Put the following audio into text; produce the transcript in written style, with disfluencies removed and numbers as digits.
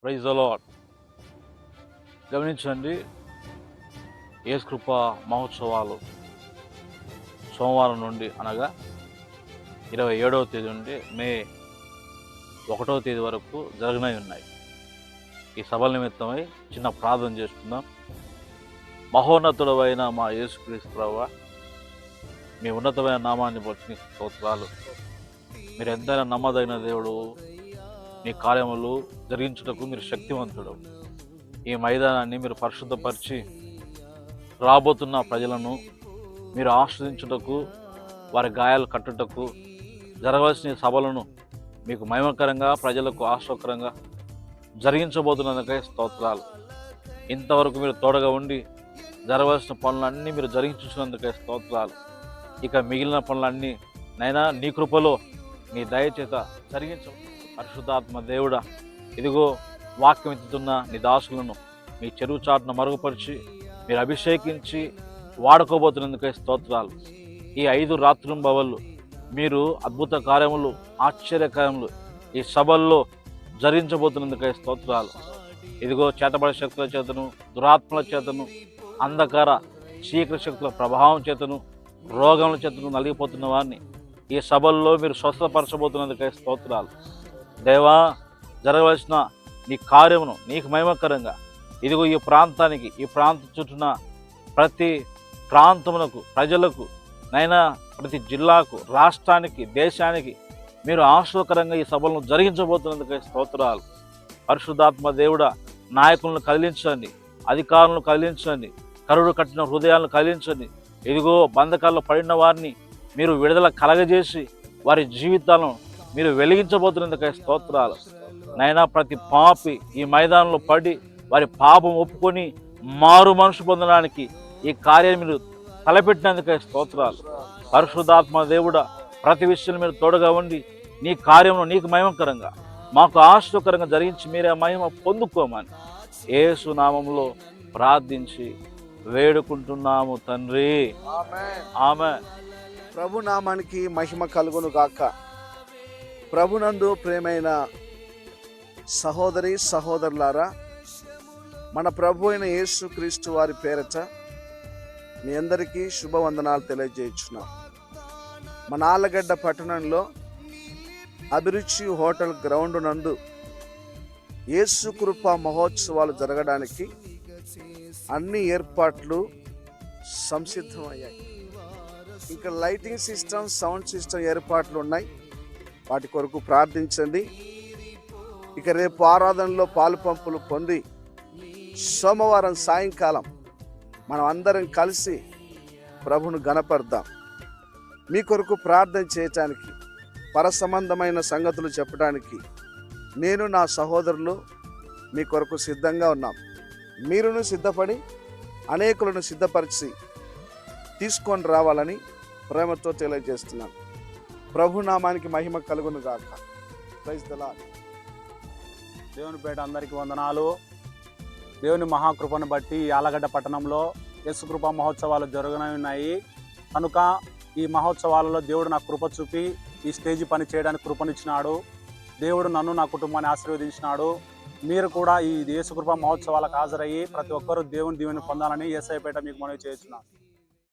Praise the lord. గమనించండి, యేసు కృప మహోత్సవాలు సోమవారం నుండి అనగా 27వ తేదీ నుండి మే 1వ తేదీ వరకు జరగనై ఉన్నాయి. ఈ సభల నిమిత్తమై చిన్న ప్రార్థన చేసుకుందాం. మహోన్నతుడైన మా యేసుక్రీస్తు ప్రభువా, మీ ఉన్నతమైన నామాన్ని బట్టి నీకు స్తోత్రాలు. మీరు ఎంతైనా నమ్మదైన దేవుడు, మీ కార్యములు జరిగించుటకు మీరు శక్తివంతుడు. ఈ మైదానాన్ని మీరు పరిశుద్ధపరిచి రాబోతున్న ప్రజలను మీరు ఆశ్రదించుటకు, వారి గాయాలు కట్టుటకు, జరగవలసిన సభలను మీకు మహిమకరంగా, ప్రజలకు ఆశ్చర్యకరంగా జరిగించబోతున్నందుకై స్తోత్రాలు. ఇంతవరకు మీరు తోడగా ఉండి జరగవలసిన పనులన్నీ మీరు జరిగించుకున్నందుకై స్తోత్రాలు. ఇక మిగిలిన పనులన్నీ నైనా నీ కృపలో, నీ దయచేత జరిగించ. పరిశుద్ధాత్మ దేవుడా, ఇదిగో వాక్యం ఎత్తుతున్న నీ దాసులను మీ చెరువు చాటును మరుగుపరిచి మీరు అభిషేకించి వాడుకోబోతున్నందుకై స్తోత్రాలు. ఈ 5 రాత్రింబవళ్ళు మీరు అద్భుత కార్యములు, ఆశ్చర్యకార్యములు ఈ సభల్లో జరిగించబోతున్నందుకై స్తోత్రాలు. ఇదిగో చేతబడే శక్తుల చేతను, దురాత్మల చేతను, అంధకార చీకటి శక్తుల ప్రభావం చేతను, రోగముల చేతను నలిగిపోతున్న వారిని ఈ సభల్లో మీరు స్వస్థపరచబోతున్నందుకై స్తోత్రాలు. దేవా, జరగవలసిన నీ కార్యమును నీకు మహిమకరంగా ఇదిగో ఈ ప్రాంతానికి, ఈ ప్రాంత చుట్టూన ప్రతి ప్రాంతమునకు, ప్రజలకు, నైనా ప్రతి జిల్లాకు, రాష్ట్రానికి, దేశానికి మీరు ఆశ్చర్యకరంగా ఈ సభలను జరిగించబోతున్నందుకై స్తోత్రాలు. పరిశుద్ధాత్మ దేవుడా, నాయకులను కదిలించండి, అధికారులను కదిలించండి, కరుడు కట్టిన హృదయాలను కదిలించండి. ఇదిగో బంధకాల్లో పడిన వారిని మీరు విడుదల కలగజేసి వారి జీవితాలను మీరు వెలిగించబోతున్నందుకై స్తోత్రాలు. నైనా ప్రతి పాపి ఈ మైదానంలో పడి వారి పాపం ఒప్పుకొని మారు మనసు పొందడానికి ఈ కార్యాన్ని మీరు తలపెట్టినందుకై స్తోత్రాలు. పరిశుద్ధాత్మ దేవుడా, ప్రతి విషయంలో మీరు తోడుగా ఉండి నీ కార్యమును నీకు మహిమకరంగా, మాకు ఆశ్చర్యకరంగా జరిగించి మీరే మహిమ పొందుకోమని యేసు నామములో ప్రార్థించి వేడుకుంటున్నాము తండ్రి, ఆమేన్. ప్రభు నామానికి మహిమ కలుగును గాక. ప్రభునందు ప్రేమైన సహోదరి సహోదరులారా, మన ప్రభు అయిన యేసు క్రీస్తు వారి పేరట మీ అందరికీ శుభవందనాలు తెలియజేస్తున్నాం. మన ఆళ్ళగడ్డ పట్టణంలో అభిరుచి హోటల్ గ్రౌండ్ నందు యేసు కృప మహోత్సవాలు జరగడానికి అన్ని ఏర్పాట్లు సంసిద్ధమయ్యాయి. ఇంకా లైటింగ్ సిస్టమ్, సౌండ్ సిస్టమ్ ఏర్పాట్లు ఉన్నాయి. వాటి కొరకు ప్రార్థించండి. ఇక రేపు ఆరాధనలో పాలు పంపులు పొంది సోమవారం సాయంకాలం మనం అందరం కలిసి ప్రభును గణపడదాం. మీ కొరకు ప్రార్థన చేయటానికి, పరసంబంధమైన సంగతులు చెప్పడానికి నేను, నా సహోదరులు మీ కొరకు సిద్ధంగా ఉన్నాం. మీరును సిద్ధపడి అనేకులను సిద్ధపరిచి తీసుకొని రావాలని ప్రేమతో తెలియజేస్తున్నాను. ప్రభు నామానికి మహిమ కలుగును గాక. Praise the lord. దేవుని పేట అందరికీ వందనాలు. దేవుని మహాకృపను బట్టి ఆళ్ళగడ్డ పట్టణంలో యేసుకృప మహోత్సవాలు జరగనున్నాయి కనుక ఈ మహోత్సవాలలో దేవుడు నాకు కృప చూపి ఈ స్టేజ్ పని చేయడానికి కృపనిచ్చినాడు. దేవుడు నన్ను, నా కుటుంబాన్ని ఆశీర్వదించినాడు. మీరు కూడా ఈ యేసుకృప మహోత్సవాలకు హాజరయ్యి ప్రతి ఒక్కరూ దేవుని దీవెని పొందాలని యేసయ్య పేట మీకు మనవి చేస్తున్నాను.